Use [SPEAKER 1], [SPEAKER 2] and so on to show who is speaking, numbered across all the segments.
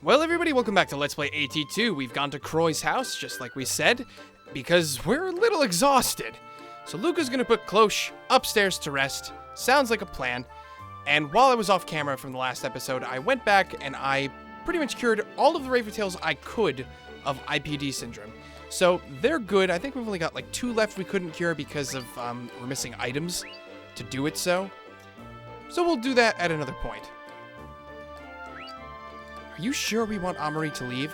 [SPEAKER 1] Well, everybody, welcome back to Let's Play AT2. We've gone to Croy's house, just like we said, because we're a little exhausted. So Luca's gonna put Cloche upstairs to rest. Sounds like a plan. And while I was off camera from the last episode, I went back and I pretty much cured all of the Raven Tails I could of IPD syndrome. So they're good. I think we've only got like 2 left we couldn't cure because of we're missing items to do it so. So we'll do that at another point. Are you sure we want Amari to leave?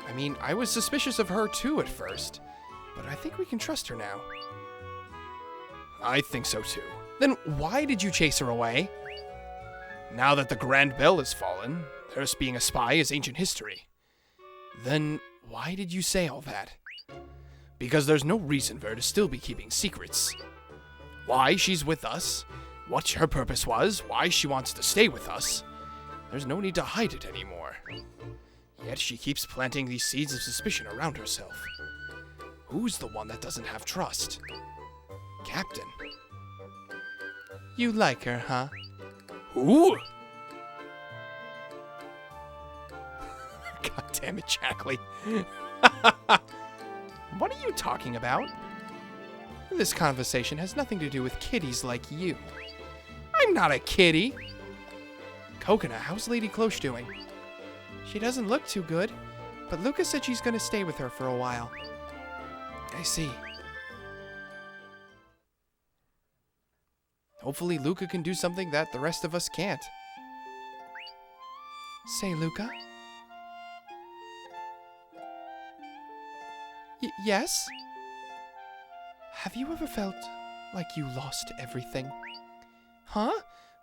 [SPEAKER 1] I mean, I was suspicious of her too at first, but I think we can trust her now. I think so too. Then why did you chase her away? Now that the Grand Bell has fallen, Earth's being a spy is ancient history. Then why did you say all that? Because there's no reason for her to still be keeping secrets. Why she's with us, what her purpose was, why she wants to stay with us. There's no need to hide it anymore. Yet she keeps planting these seeds of suspicion around herself. Who's the one that doesn't have trust? Captain. You like her, huh? Who? God damn it, Jackley. What are you talking about? This conversation has nothing to do with kitties like you. I'm not a kitty. Coconut, how's Lady Cloche doing? She doesn't look too good, but Luca said she's gonna stay with her for a while. I see. Hopefully Luca can do something that the rest of us can't. Say, Luca? Yes? Have you ever felt like you lost everything? Huh?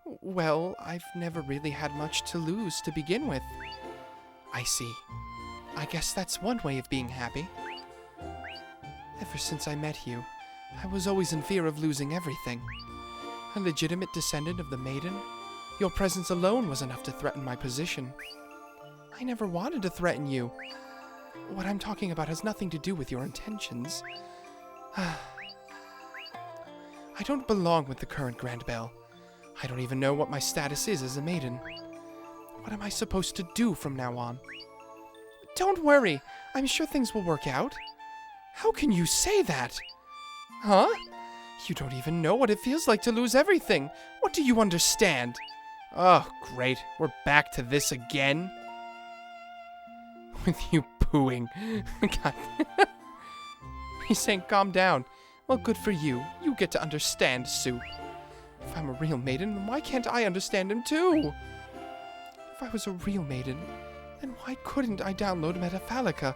[SPEAKER 1] Well, I've never really had much to lose to begin with. I see. I guess that's one way of being happy. Ever since I met you, I was always in fear of losing everything. A legitimate descendant of the maiden, your presence alone was enough to threaten my position. I never wanted to threaten you. What I'm talking about has nothing to do with your intentions. I don't belong with the current Grand Bell. I don't even know what my status is as a maiden. What am I supposed to do from now on? Don't worry. I'm sure things will work out. How can you say that? Huh? You don't even know what it feels like to lose everything. What do you understand? Oh, great. We're back to this again. With you pooing. God. He's saying calm down. Well, good for you. You get to understand, Sue. If I'm a real maiden, then why can't I understand him too? If I was a real maiden, then why couldn't I download Metaphalica?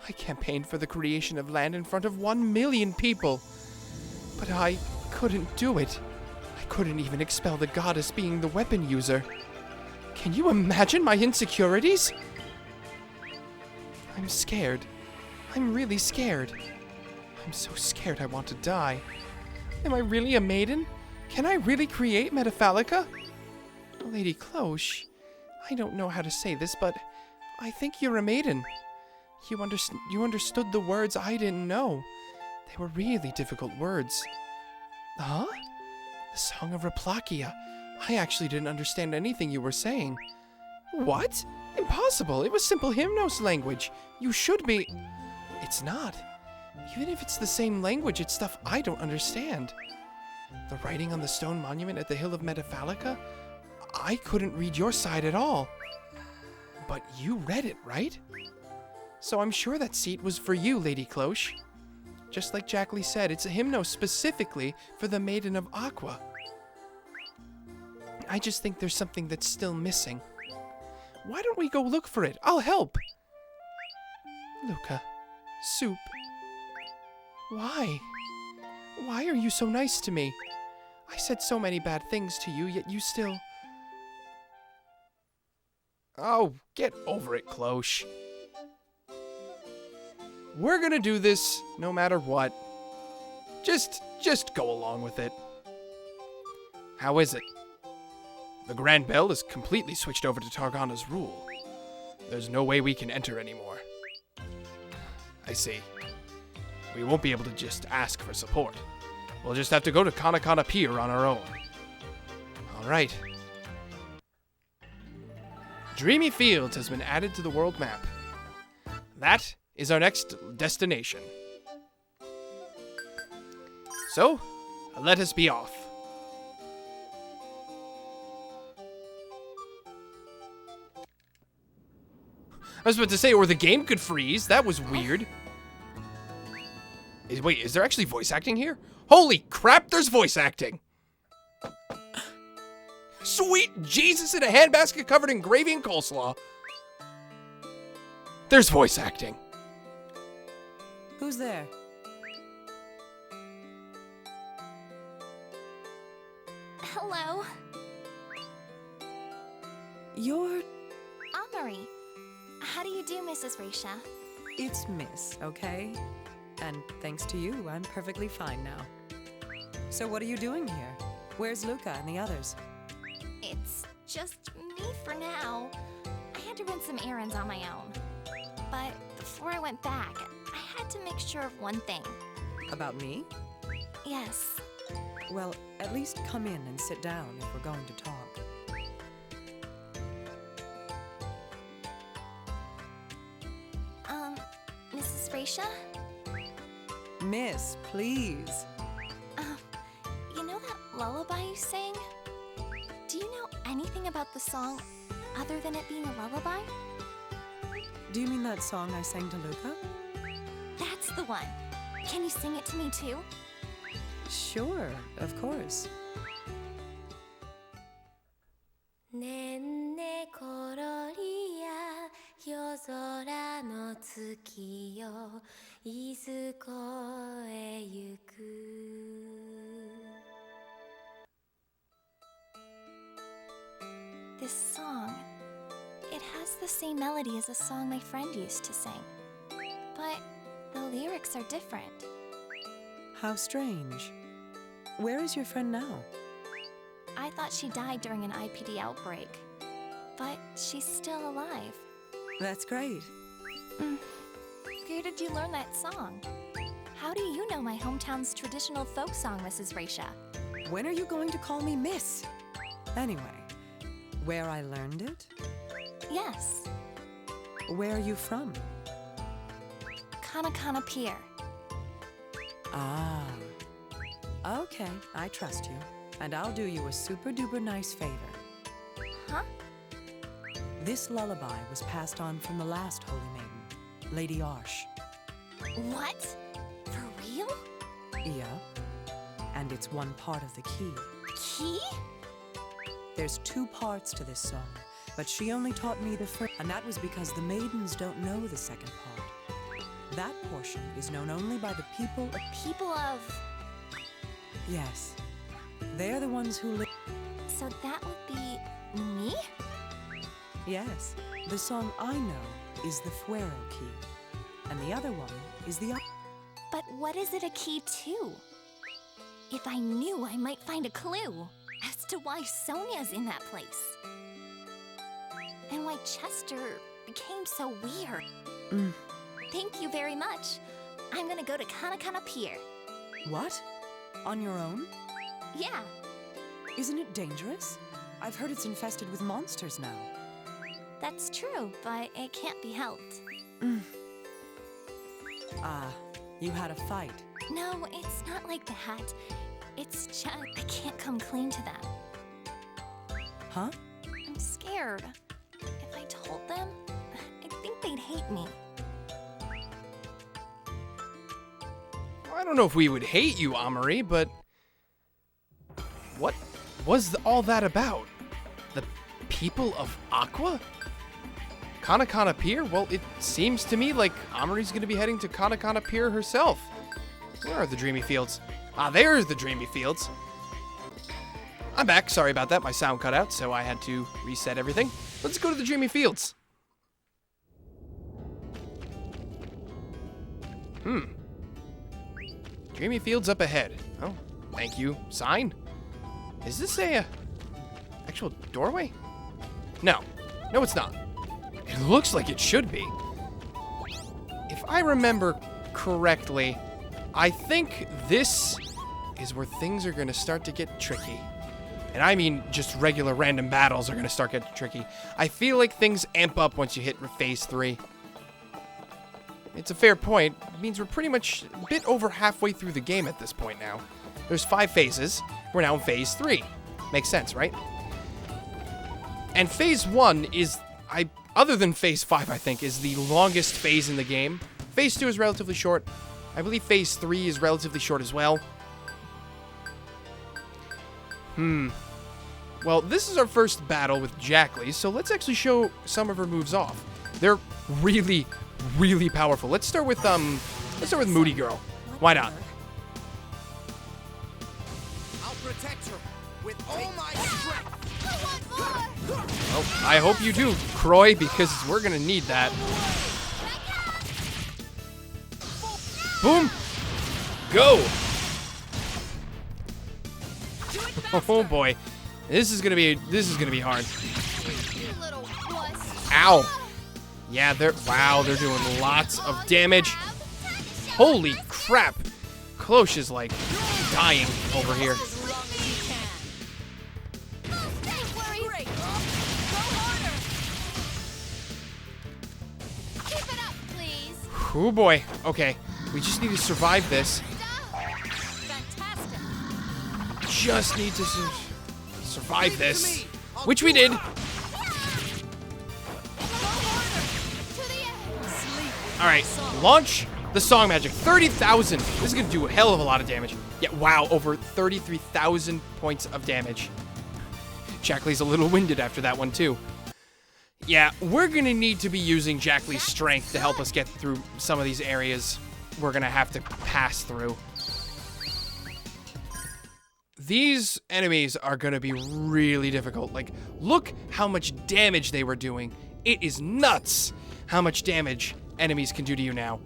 [SPEAKER 1] I campaigned for the creation of land in front of 1 million people. But I couldn't do it. I couldn't even expel the goddess being the weapon user. Can you imagine my insecurities? I'm scared. I'm really scared. I'm so scared I want to die. Am I really a maiden? Can I really create Metaphalica? Lady Cloche, I don't know how to say this, but I think you're a maiden. You understood the words I didn't know. They were really difficult words. Huh? The Song of Replakia. I actually didn't understand anything you were saying. What? Impossible. It was simple Hymnos language. You should be... It's not. Even if it's the same language, it's stuff I don't understand. The writing on the stone monument at the Hill of Metaphalica? I couldn't read your side at all. But you read it, right? So I'm sure that seat was for you, Lady Cloche. Just like Jackley said, it's a hymno specifically for the Maiden of Aqua. I just think there's something that's still missing. Why don't we go look for it? I'll help. Luca. Soup. Why? Why are you so nice to me? I said so many bad things to you, yet you still... Oh, get over it, Cloche. We're gonna do this no matter what. Just go along with it. How is it? The Grand Bell is completely switched over to Targana's rule. There's no way we can enter anymore. I see. We won't be able to just ask for support. We'll just have to go to Kanakana Pier on our own. Alright. Dreamy Fields has been added to the world map. That is our next destination. So, let us be off. I was about to say, or the game could freeze. That was weird. Wait, is there actually voice acting here? Holy crap, there's voice acting! Sweet Jesus in a handbasket covered in gravy and coleslaw. There's voice acting.
[SPEAKER 2] Who's there?
[SPEAKER 3] Hello,
[SPEAKER 2] You're...
[SPEAKER 3] Amory. How do you do, Mrs. Raisha?
[SPEAKER 2] It's Miss, okay? And thanks to you, I'm perfectly fine now. So what are you doing here? Where's Luca and the others?
[SPEAKER 3] It's just me for now. I had to run some errands on my own. But before I went back, I had to make sure of one thing.
[SPEAKER 2] About me?
[SPEAKER 3] Yes.
[SPEAKER 2] Well, at least come in and sit down if we're going to talk.
[SPEAKER 3] Mrs. Raisha?
[SPEAKER 2] Miss, please.
[SPEAKER 3] You know that lullaby you sang? Do you know anything about the song other than it being a lullaby?
[SPEAKER 2] Do you mean that song I sang to Luca?
[SPEAKER 3] That's the one. Can you sing it to me too?
[SPEAKER 2] Sure, of course.
[SPEAKER 3] ねんねころりや夜空の月よいずこへ行く This song, it has the same melody as a song my friend used to sing. But the lyrics are different.
[SPEAKER 2] How strange. Where is your friend now?
[SPEAKER 3] I thought she died during an IPD outbreak. But she's still alive.
[SPEAKER 2] That's great.
[SPEAKER 3] Where did you learn that song? How do you know my hometown's traditional folk song, Mrs. Raisha?
[SPEAKER 2] When are you going to call me Miss? Anyway, where I learned it?
[SPEAKER 3] Yes,
[SPEAKER 2] Where are you from?
[SPEAKER 3] Kanakana Pier.
[SPEAKER 2] Ah. Okay, I trust you. And I'll do you a super-duper nice favor.
[SPEAKER 3] Huh?
[SPEAKER 2] This lullaby was passed on from the last Holy Maiden, Lady Arsh.
[SPEAKER 3] What? For real?
[SPEAKER 2] Yeah. And it's one part of the key.
[SPEAKER 3] Key?
[SPEAKER 2] There's two parts to this song, but she only taught me the first, and that was because the maidens don't know the second part. That portion is known only by the people of...
[SPEAKER 3] People of...
[SPEAKER 2] Yes. They're the ones who live...
[SPEAKER 3] So that would be me?
[SPEAKER 2] Yes. The song I know is the Fuero key, and the other one is the...
[SPEAKER 3] But what is it a key to? If I knew, I might find a clue as to why Sonia's in that place. And why Chester became so weird. Thank you very much. I'm gonna go to Kanakana Pier.
[SPEAKER 2] What? On your own?
[SPEAKER 3] Yeah,
[SPEAKER 2] Isn't it dangerous? I've heard it's infested with monsters now.
[SPEAKER 3] that's true, but it can't be helped.
[SPEAKER 2] Ah, you had a fight.
[SPEAKER 3] No, it's not like that. It's just I can't come clean to them.
[SPEAKER 2] Huh?
[SPEAKER 3] I'm scared. If I told them, I think they'd hate me.
[SPEAKER 1] I don't know if we would hate you, Amory, but what was all that about? The people of Aqua? Kanakana Pier? Well, it seems to me like Amory's going to be heading to Kanakana Pier herself. Where are the Dreamy Fields? Ah, there's the Dreamy Fields. I'm back. Sorry about that. My sound cut out, so I had to reset everything. Let's go to the Dreamy Fields. Dreamy Fields up ahead. Oh, thank you. Sign? Is this a actual doorway? No. No, it's not. It looks like it should be. If I remember correctly, I think this is where things are going to start to get tricky. And I mean just regular random battles are going to start getting tricky. I feel like things amp up once you hit Phase 3. It's a fair point. It means we're pretty much a bit over halfway through the game at this point now. There's 5 phases. We're now in Phase 3. Makes sense, right? And Phase 1 is, other than Phase 5, I think, is the longest phase in the game. Phase 2 is relatively short. I believe Phase 3 is relatively short as well. Well, this is our first battle with Jackley, so let's actually show some of her moves off. They're really, really powerful. Let's start with Moody Girl. Why not?
[SPEAKER 4] I'll protect her with all my strength.
[SPEAKER 1] Oh, I hope you do, Croy, because we're gonna need that. Boom! Go! Oh boy, this is gonna be hard. Ow! Yeah, they're doing lots of damage. Holy crap! Klosh is like dying over here. Oh boy. Okay, we just need to survive this. Just need to survive this, which we did. All right, launch the song magic. 30,000. This is gonna do a hell of a lot of damage. Yeah, wow, over 33,000 points of damage. Jackley's a little winded after that one too. Yeah, we're gonna need to be using Jackley's strength to help us get through some of these areas we're gonna have to pass through. These enemies are gonna be really difficult. Like, look how much damage they were doing. It is nuts how much damage enemies can do to you now.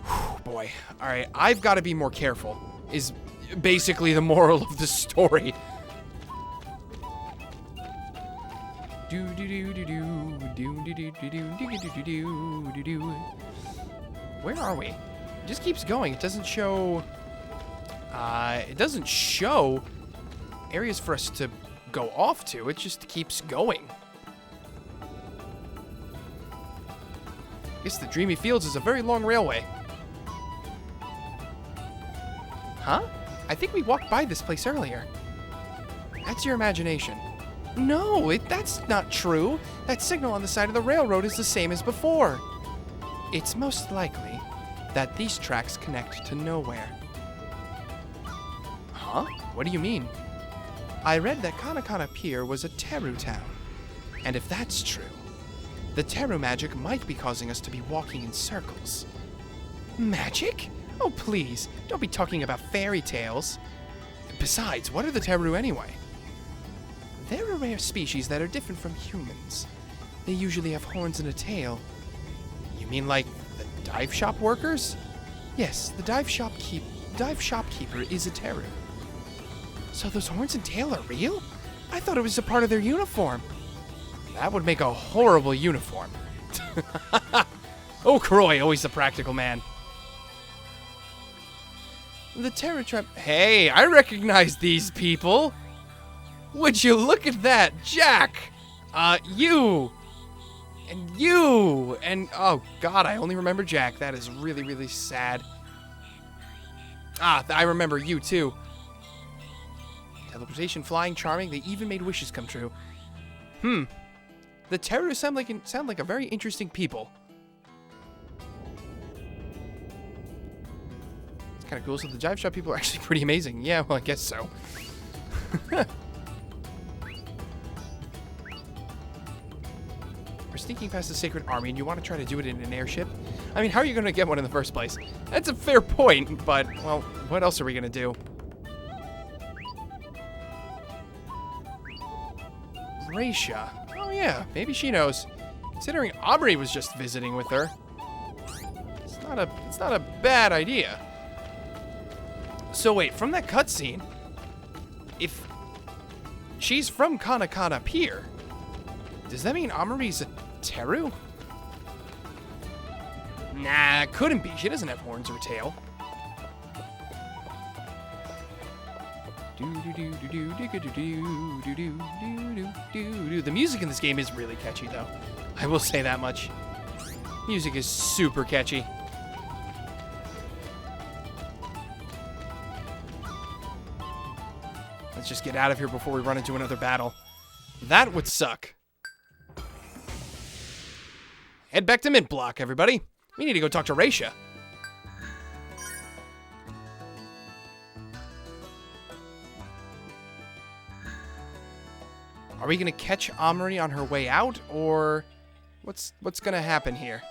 [SPEAKER 1] Whew, boy. All right, I've got to be more careful, is basically the moral of the story. Where are we? It just keeps going. It doesn't show... it doesn't show areas for us to go off to. It just keeps going. I guess the Dreamy Fields is a very long railway. Huh? I think we walked by this place earlier. That's your imagination. No, that's not true. That signal on the side of the railroad is the same as before. It's most likely that these tracks connect to nowhere. Huh? What do you mean? I read that Kanakana Pier was a Teru town. And if that's true, the Teru magic might be causing us to be walking in circles. Magic? Oh, please, don't be talking about fairy tales. Besides, what are the Teru anyway? They're a rare species that are different from humans. They usually have horns and a tail. You mean like the dive shop workers? Yes, the dive shopkeeper is a Teru. So those horns and tail are real? I thought it was a part of their uniform. That would make a horrible uniform. Oh, Croy, always the practical man. The Teru tribe... Hey, I recognize these people. Would you look at that? Jack! You! And you! And, oh god, I only remember Jack. That is really, really sad. Ah, I remember you too. Teleportation, flying, charming, they even made wishes come true. The Teru sound like a very interesting people. It's kind of cool, so the dive shop people are actually pretty amazing. Yeah, well, I guess so. We're sneaking past the Sacred Army, and you want to try to do it in an airship? I mean, how are you going to get one in the first place? That's a fair point, but, well, what else are we going to do? Raisha. Oh, yeah, maybe she knows. Considering Aubrey was just visiting with her. It's not a bad idea. So wait, from that cutscene, if she's from Kanakana Pier, does that mean Amari's a Teru? Nah, couldn't be. She doesn't have horns or a tail. The music in this game is really catchy, though. I will say that much. Music is super catchy. Let's just get out of here before we run into another battle. That would suck. Head back to Mint Block, everybody. We need to go talk to Raisha. Are we gonna catch Amari on her way out, or what's gonna happen here?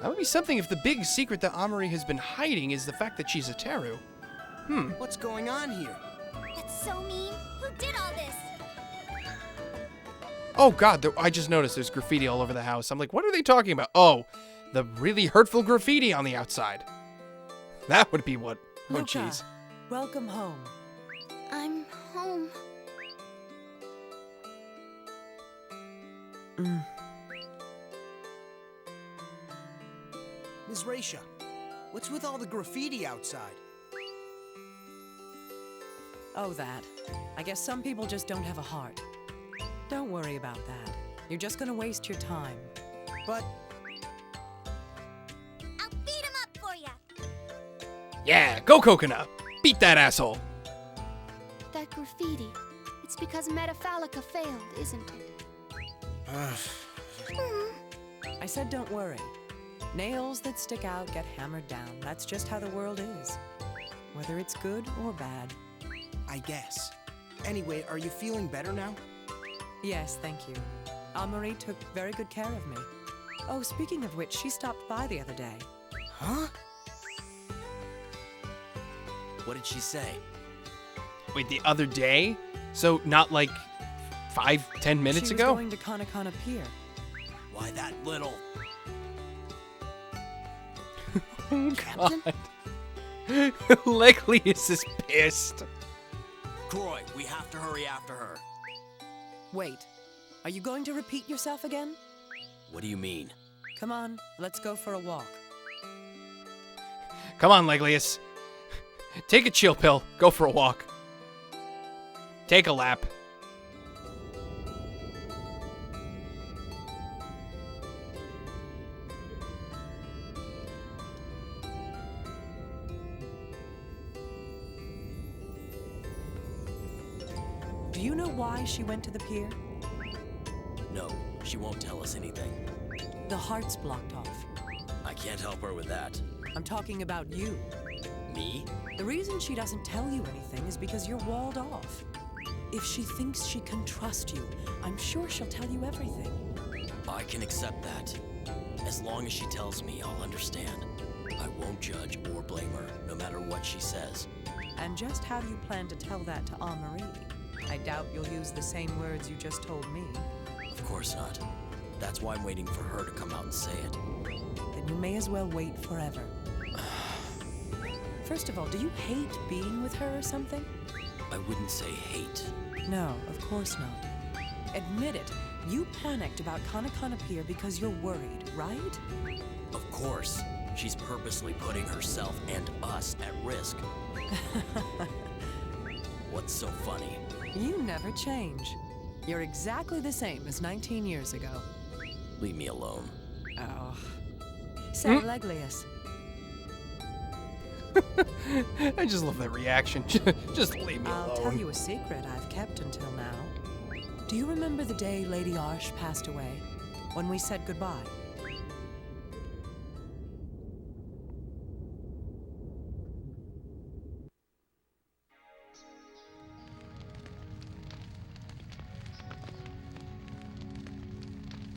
[SPEAKER 1] That would be something if the big secret that Amari has been hiding is the fact that she's a Teru.
[SPEAKER 4] What's going on here?
[SPEAKER 3] That's so mean. Who did all this?
[SPEAKER 1] Oh god, I just noticed there's graffiti all over the house. I'm like, what are they talking about? Oh, the really hurtful graffiti on the outside. That would be what. Oh
[SPEAKER 2] Luca,
[SPEAKER 1] jeez.
[SPEAKER 2] welcome home.
[SPEAKER 3] I'm home.
[SPEAKER 4] Ms. Raisha, what's with all the graffiti outside?
[SPEAKER 2] Oh, that. I guess some people just don't have a heart. Don't worry about that. You're just gonna waste your time.
[SPEAKER 4] But
[SPEAKER 3] I'll beat him up for ya.
[SPEAKER 1] Yeah, go Coconut. Beat that asshole.
[SPEAKER 5] That graffiti. It's because Metaphalica failed, isn't it?
[SPEAKER 2] I said don't worry. Nails that stick out get hammered down. That's just how the world is. Whether it's good or bad.
[SPEAKER 4] I guess. Anyway, are you feeling better now?
[SPEAKER 2] Yes, thank you. Amari took very good care of me. Oh, speaking of which, she stopped by the other day.
[SPEAKER 4] Huh? What did she say?
[SPEAKER 1] Wait, the other day? So not like 5-10 minutes
[SPEAKER 2] She
[SPEAKER 1] ago?
[SPEAKER 2] was going to Kanakana Pier.
[SPEAKER 4] Why that little?
[SPEAKER 1] God. Leglius is pissed.
[SPEAKER 4] Croy, we have to hurry after her.
[SPEAKER 2] Wait, are you going to repeat yourself again?
[SPEAKER 4] What do you mean?
[SPEAKER 2] Come on, let's go for a walk.
[SPEAKER 1] Come on, Leglius. Take a chill pill. Go for a walk. Take a lap.
[SPEAKER 2] Do you know why she went to the pier?
[SPEAKER 6] No, she won't tell us anything.
[SPEAKER 2] The heart's blocked off.
[SPEAKER 6] I can't help her with that.
[SPEAKER 2] I'm talking about you.
[SPEAKER 6] Me?
[SPEAKER 2] The reason she doesn't tell you anything is because you're walled off. If she thinks she can trust you, I'm sure she'll tell you everything.
[SPEAKER 6] I can accept that. As long as she tells me, I'll understand. I won't judge or blame her, no matter what she says.
[SPEAKER 2] And just how do you plan to tell that to Anne-Marie? I doubt you'll use the same words you just told me.
[SPEAKER 6] Of course not. That's why I'm waiting for her to come out and say it.
[SPEAKER 2] Then you may as well wait forever. First of all, do you hate being with her or something?
[SPEAKER 6] I wouldn't say hate.
[SPEAKER 2] No, of course not. Admit it. You panicked about Kanakana Pier because you're worried, right?
[SPEAKER 6] Of course. She's purposely putting herself and us at risk. What's so funny?
[SPEAKER 2] You never change. You're exactly the same as 19 years ago.
[SPEAKER 6] Leave me alone.
[SPEAKER 2] Oh. Say, Leglius.
[SPEAKER 1] I just love that reaction. Just leave me
[SPEAKER 2] I'll
[SPEAKER 1] alone.
[SPEAKER 2] tell you a secret I've kept until now. Do you remember the day Lady Arsh passed away? When we said goodbye?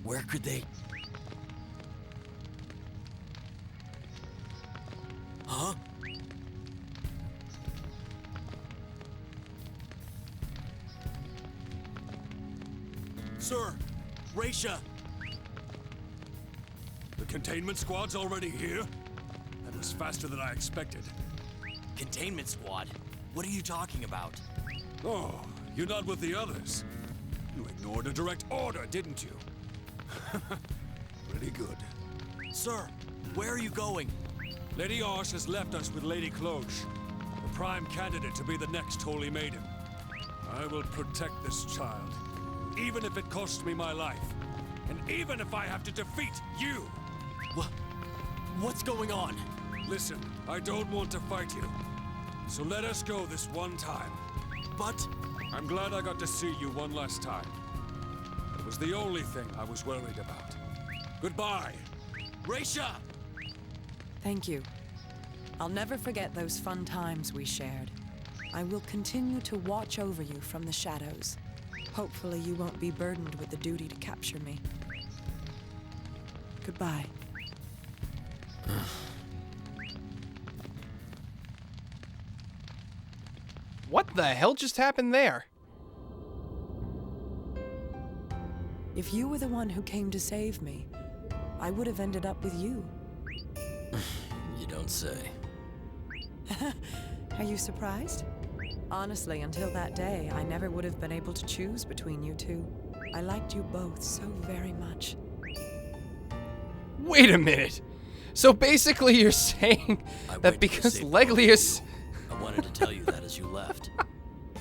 [SPEAKER 6] Where could they... Huh?
[SPEAKER 7] Sir, Raisha! The containment squad's already here? That was faster than I expected.
[SPEAKER 6] Containment squad? What are you talking about?
[SPEAKER 7] Oh, you're not with the others. You ignored a direct order, didn't you? Pretty good.
[SPEAKER 6] Sir, where are you going?
[SPEAKER 7] Lady Arsh has left us with Lady Cloche. The prime candidate to be the next Holy Maiden. I will protect this child, even if it costs me my life, and even if I have to defeat you.
[SPEAKER 6] What's going on?
[SPEAKER 7] Listen, I don't want to fight you, so let us go this one time.
[SPEAKER 6] But
[SPEAKER 7] I'm glad I got to see you one last time. It was the only thing I was worried about. Goodbye.
[SPEAKER 6] Raisha!
[SPEAKER 2] Thank you. I'll never forget those fun times we shared. I will continue to watch over you from the shadows. Hopefully you won't be burdened with the duty to capture me. Goodbye.
[SPEAKER 1] What the hell just happened there?
[SPEAKER 2] If you were the one who came to save me, I would have ended up with you.
[SPEAKER 6] You don't say.
[SPEAKER 2] Are you surprised? Honestly, until that day, I never would have been able to choose between you two. I liked you both so very much.
[SPEAKER 1] Wait a minute. So basically you're saying that because Leglius...
[SPEAKER 6] I wanted to tell you that as you left.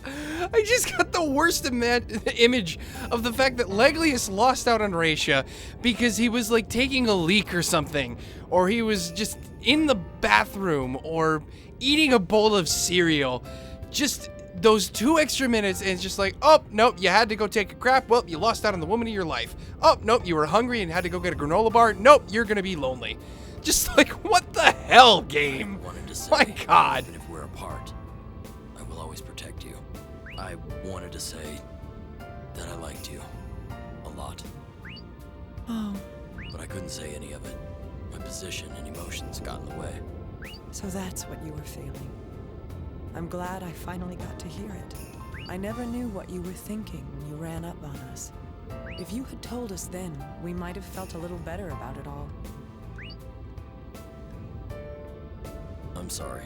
[SPEAKER 1] I just got the worst image of the fact that Leglius lost out on Raisha because he was like taking a leak or something, or he was just in the bathroom or eating a bowl of cereal. Just those 2 extra minutes, and it's just like, oh, nope, you had to go take a crap. Well, you lost out on the woman of your life. Oh, nope, you were hungry and had to go get a granola bar. Nope, you're gonna be lonely. Just like, what the hell, game?
[SPEAKER 6] I wanted to say,
[SPEAKER 1] My God.
[SPEAKER 6] even if we're apart, I will always protect you. I wanted to say that I liked you a lot.
[SPEAKER 2] Oh,
[SPEAKER 6] But I couldn't say any of it. My position and emotions got in the way.
[SPEAKER 2] so that's what you were feeling. I'm glad I finally got to hear it. I never knew what you were thinking when you ran up on us. If you had told us then, we might have felt a little better about it all.
[SPEAKER 6] I'm sorry.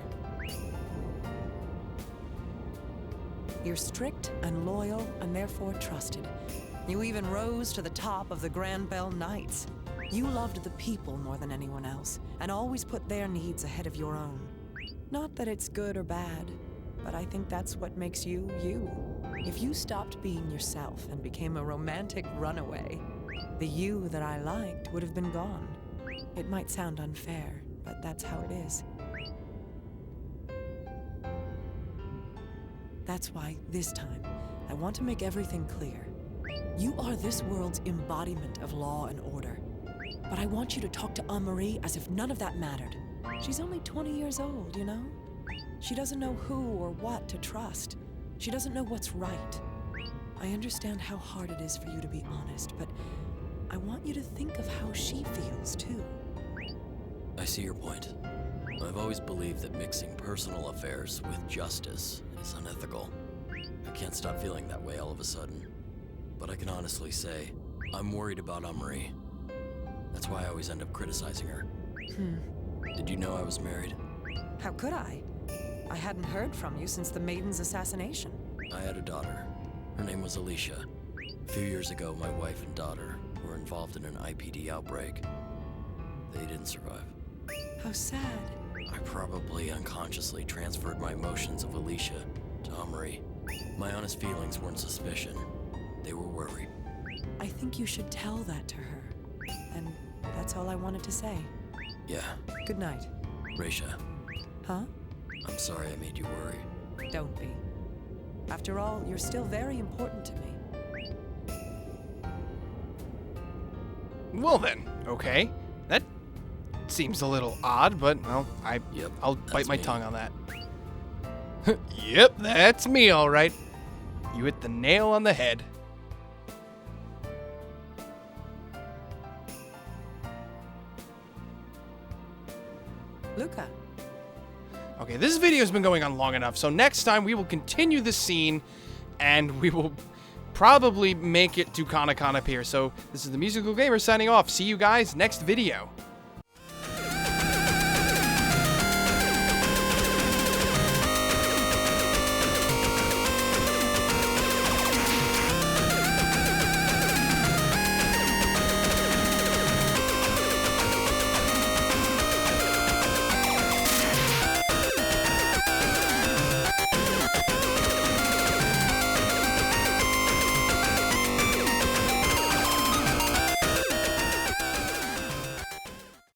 [SPEAKER 2] You're strict and loyal and therefore trusted. You even rose to the top of the Grand Bell Knights. You loved the people more than anyone else, and always put their needs ahead of your own. Not that it's good or bad, but I think that's what makes you, you. If you stopped being yourself and became a romantic runaway, the you that I liked would have been gone. It might sound unfair, but that's how it is. That's why, this time, I want to make everything clear. You are this world's embodiment of law and order. But I want you to talk to Anne-Marie as if none of that mattered. She's only 20 years old, you know? She doesn't know who or what to trust. She doesn't know what's right. I understand how hard it is for you to be honest, but I want you to think of how she feels, too.
[SPEAKER 6] I see your point. I've always believed that mixing personal affairs with justice is unethical. I can't stop feeling that way all of a sudden. But I can honestly say, I'm worried about Anne-Marie. That's why I always end up criticizing her. Did you know I was married?
[SPEAKER 2] How could I? I hadn't heard from you since the Maiden's assassination.
[SPEAKER 6] I had a daughter. Her name was Alicia. A few years ago, my wife and daughter were involved in an IPD outbreak. They didn't survive.
[SPEAKER 2] How sad.
[SPEAKER 6] I probably unconsciously transferred my emotions of Alicia to Anne-Marie. My honest feelings weren't suspicion. They were worry.
[SPEAKER 2] I think you should tell that to her. And that's all I wanted to say.
[SPEAKER 6] Yeah,
[SPEAKER 2] Good night.
[SPEAKER 6] Raisha,
[SPEAKER 2] Huh?
[SPEAKER 6] I'm sorry I made you worry.
[SPEAKER 2] Don't be. After all, you're still very important to me.
[SPEAKER 1] Well then, okay. That seems a little odd, but well, I'll bite
[SPEAKER 6] that's
[SPEAKER 1] my
[SPEAKER 6] me.
[SPEAKER 1] tongue on that. Yep, that's me, all right. You hit the nail on the head.
[SPEAKER 2] Luca.
[SPEAKER 1] Okay, this video's been going on long enough, so next time we will continue the scene, and we will probably make it to Kana Kana Pier. So this is the Musical Gamer signing off. See you guys next video.